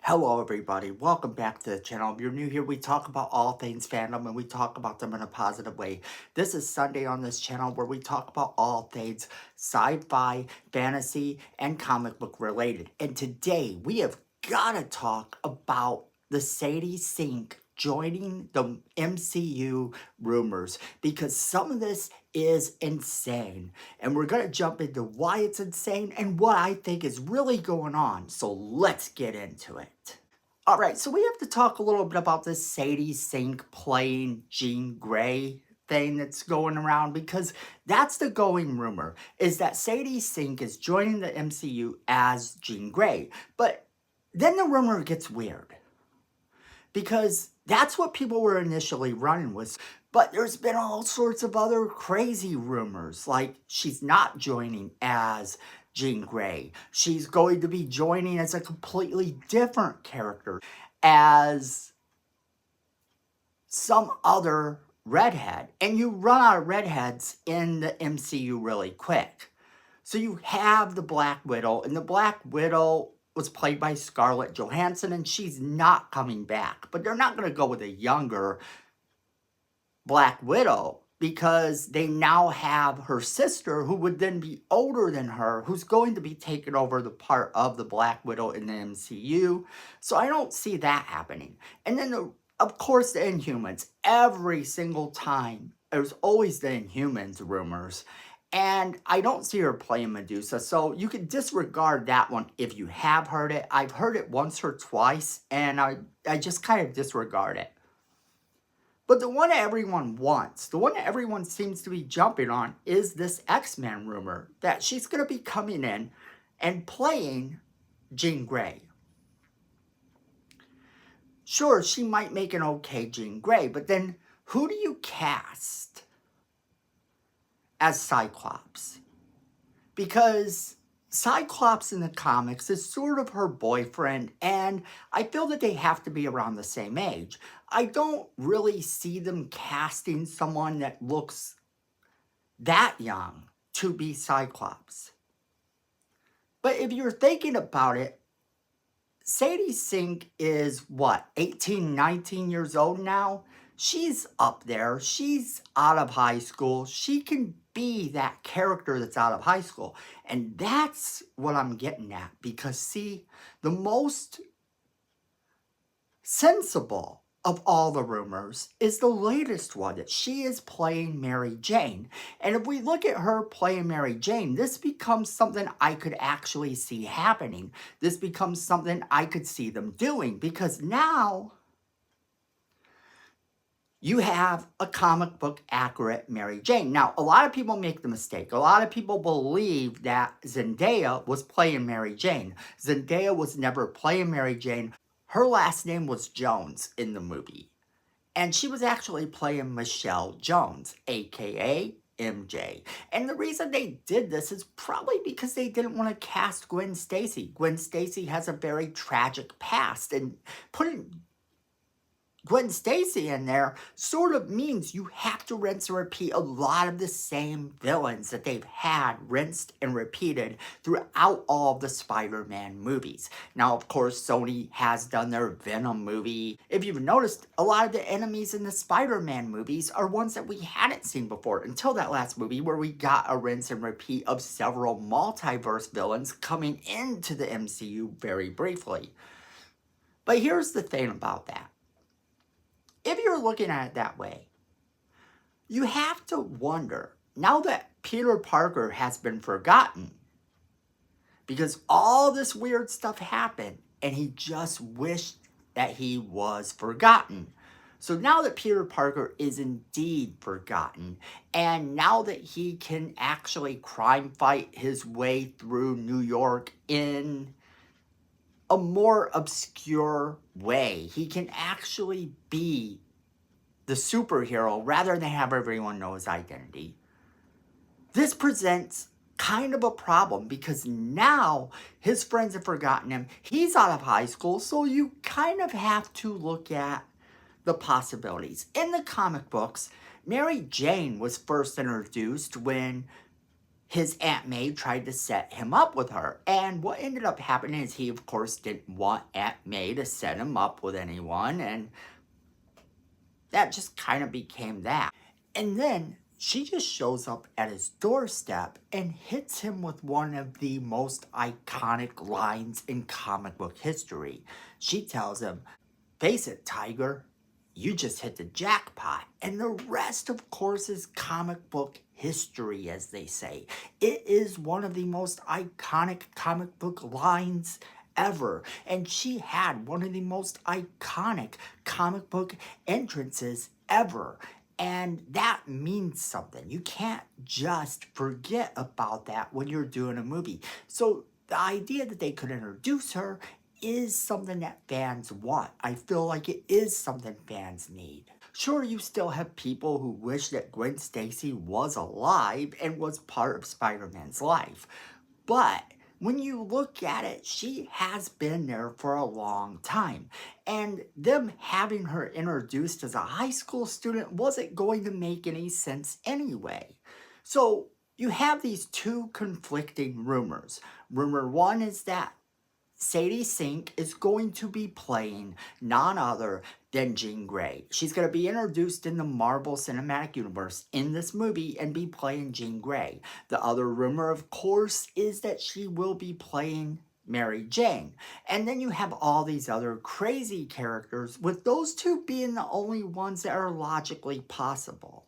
Hello everybody, welcome back to the channel. If you're new here, we talk about all things fandom and we talk about them in a positive way. This is Sunday on this channel where we talk about all things sci-fi, fantasy, and comic book related. And today we have got to talk about the Sadie Sink joining the MCU rumors because some of this is insane. And we're going to jump into why it's insane and what I think is really going on. So let's get into it. All right, so we have to talk a little bit about this Sadie Sink playing Jean Grey thing that's going around because that's the going rumor, is that Sadie Sink is joining the MCU as Jean Grey. But then the rumor gets weird because that's what people were initially running with. But there's been all sorts of other crazy rumors, like she's not joining as Jean Grey. She's going to be joining as a completely different character, as some other redhead. And you run out of redheads in the MCU really quick. So you have the Black Widow, and the Black Widow was played by Scarlett Johansson, and she's not coming back. But they're not going to go with a younger Black Widow because they now have her sister, who would then be older than her, who's going to be taking over the part of the Black Widow in the MCU. So I don't see that happening. And then, of course, the Inhumans. Every single time, there's always the Inhumans rumors. And I don't see her playing Medusa, so you can disregard that one if you have heard it. I've heard it once or twice, and I just kind of disregard it. But the one that everyone wants, the one that everyone seems to be jumping on, is this X-Men rumor that she's going to be coming in and playing Jean Grey. Sure, she might make an okay Jean Grey, but then who do you cast as Cyclops? Because Cyclops in the comics is sort of her boyfriend, and I feel that they have to be around the same age. I don't really see them casting someone that looks that young to be Cyclops. But if you're thinking about it, Sadie Sink is what, 18, 19 years old now? She's up there. She's out of high school. She can be that character that's out of high school. And that's what I'm getting at. Because, see, the most sensible of all the rumors is the latest one, that she is playing Mary Jane. And if we look at her playing Mary Jane, this becomes something I could actually see happening. This becomes something I could see them doing, because now you have a comic book accurate Mary Jane. Now, a lot of people make the mistake. A lot of people believe that Zendaya was playing Mary Jane. Zendaya was never playing Mary Jane. Her last name was Jones in the movie. And she was actually playing Michelle Jones, aka MJ. And the reason they did this is probably because they didn't want to cast Gwen Stacy. Gwen Stacy has a very tragic past, and putting Gwen Stacy in there sort of means you have to rinse and repeat a lot of the same villains that they've had rinsed and repeated throughout all of the Spider-Man movies. Now, of course, Sony has done their Venom movie. If you've noticed, a lot of the enemies in the Spider-Man movies are ones that we hadn't seen before until that last movie, where we got a rinse and repeat of several multiverse villains coming into the MCU very briefly. But here's the thing about that. If you're looking at it that way, you have to wonder, now that Peter Parker has been forgotten, because all this weird stuff happened and he just wished that he was forgotten. So now that Peter Parker is indeed forgotten, and now that he can actually crime fight his way through New York in a more obscure way, he can actually be the superhero rather than have everyone know his identity. This presents kind of a problem because now his friends have forgotten him. He's out of high school, so you kind of have to look at the possibilities. In the comic books, Mary Jane was first introduced when his Aunt May tried to set him up with her. And what ended up happening is he, of course, didn't want Aunt May to set him up with anyone. And that just kind of became that. And then she just shows up at his doorstep and hits him with one of the most iconic lines in comic book history. She tells him, "Face it, Tiger, you just hit the jackpot." And the rest, of course, is comic book history, as they say. It is one of the most iconic comic book lines ever. And she had one of the most iconic comic book entrances ever. And that means something. You can't just forget about that when you're doing a movie. So the idea that they could introduce her is something that fans want. I feel like it is something fans need. Sure, you still have people who wish that Gwen Stacy was alive and was part of Spider-Man's life. But when you look at it, she has been there for a long time. And them having her introduced as a high school student wasn't going to make any sense anyway. So you have these two conflicting rumors. Rumor one is that Sadie Sink is going to be playing none other than Jean Grey. She's going to be introduced in the Marvel Cinematic Universe in this movie and be playing Jean Grey. The other rumor, of course, is that she will be playing Mary Jane. And then you have all these other crazy characters, with those two being the only ones that are logically possible.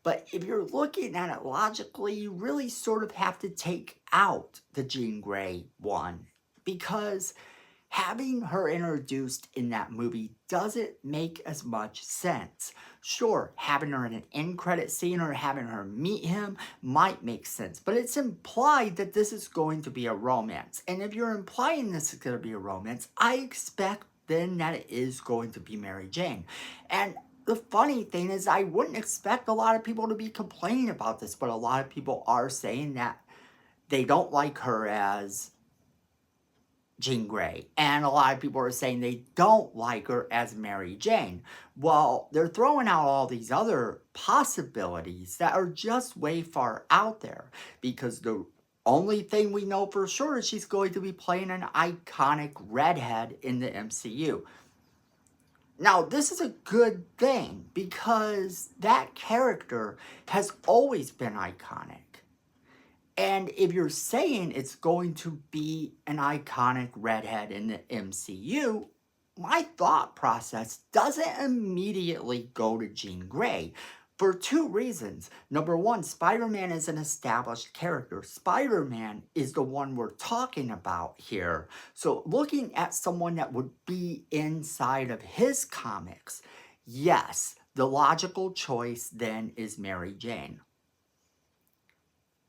But if you're looking at it logically, you really sort of have to take out the Jean Grey one, because having her introduced in that movie doesn't make as much sense. Sure, having her in an end credit scene or having her meet him might make sense, but it's implied that this is going to be a romance. And if you're implying this is going to be a romance, I expect then that it is going to be Mary Jane. And the funny thing is, I wouldn't expect a lot of people to be complaining about this, but a lot of people are saying that they don't like her as Jean Grey. And a lot of people are saying they don't like her as Mary Jane. Well, they're throwing out all these other possibilities that are just way far out there, because the only thing we know for sure is she's going to be playing an iconic redhead in the MCU. Now, this is a good thing because that character has always been iconic. And if you're saying it's going to be an iconic redhead in the MCU, my thought process doesn't immediately go to Jean Grey for two reasons. Number one, Spider-Man is an established character. Spider-Man is the one we're talking about here. So looking at someone that would be inside of his comics, yes, the logical choice then is Mary Jane.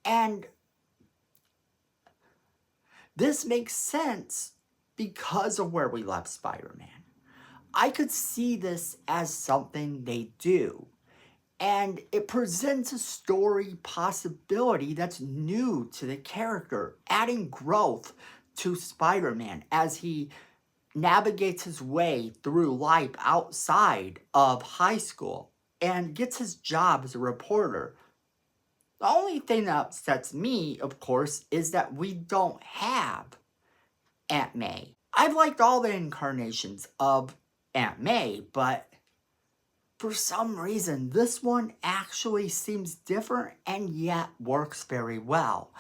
And this makes sense because of where we left Spider-Man. I could see this as something they do, and it presents a story possibility that's new to the character, adding growth to Spider-Man as he navigates his way through life outside of high school and gets his job as a reporter. The only thing that upsets me, of course, is that we don't have Aunt May. I've liked all the incarnations of Aunt May, but for some reason, this one actually seems different and yet works very well.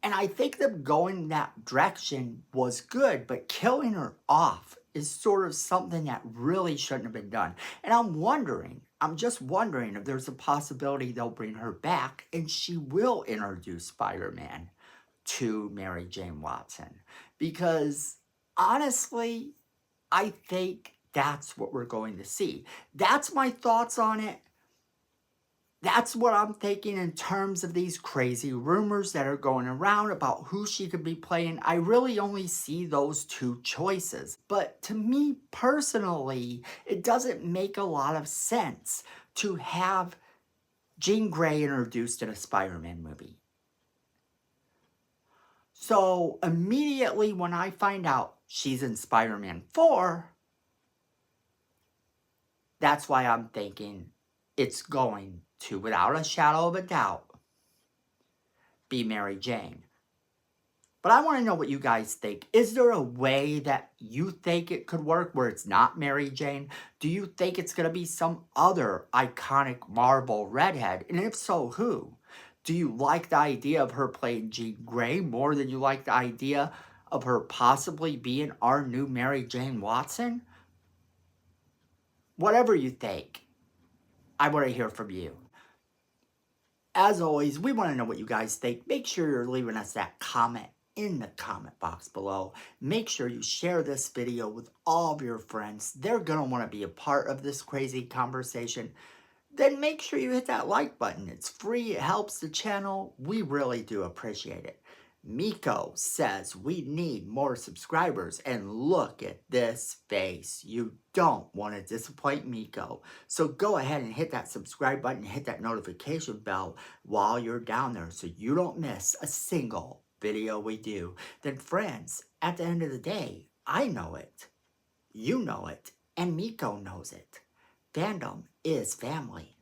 And I think them going that direction was good, but killing her off is sort of something that really shouldn't have been done. And I'm just wondering if there's a possibility they'll bring her back and she will introduce Spider-Man to Mary Jane Watson. Because honestly, I think that's what we're going to see. That's my thoughts on it. That's what I'm thinking in terms of these crazy rumors that are going around about who she could be playing. I really only see those two choices. But to me personally, it doesn't make a lot of sense to have Jean Grey introduced in a Spider-Man movie. So immediately when I find out she's in Spider-Man 4, that's why I'm thinking it's going to, without a shadow of a doubt, be Mary Jane. But I want to know what you guys think. Is there a way that you think it could work where it's not Mary Jane? Do you think it's going to be some other iconic Marvel redhead? And if so, who? Do you like the idea of her playing Jean Grey more than you like the idea of her possibly being our new Mary Jane Watson? Whatever you think, I want to hear from you. As always, we want to know what you guys think. Make sure you're leaving us that comment in the comment box below. Make sure you share this video with all of your friends. They're going to want to be a part of this crazy conversation. Then make sure you hit that like button. It's free. It helps the channel. We really do appreciate it. Miko says we need more subscribers, and look at this face. You don't want to disappoint Miko. So go ahead and hit that subscribe button, hit that notification bell while you're down there so you don't miss a single video we do. Then friends, at the end of the day, I know it, you know it, and Miko knows it. Fandom is family.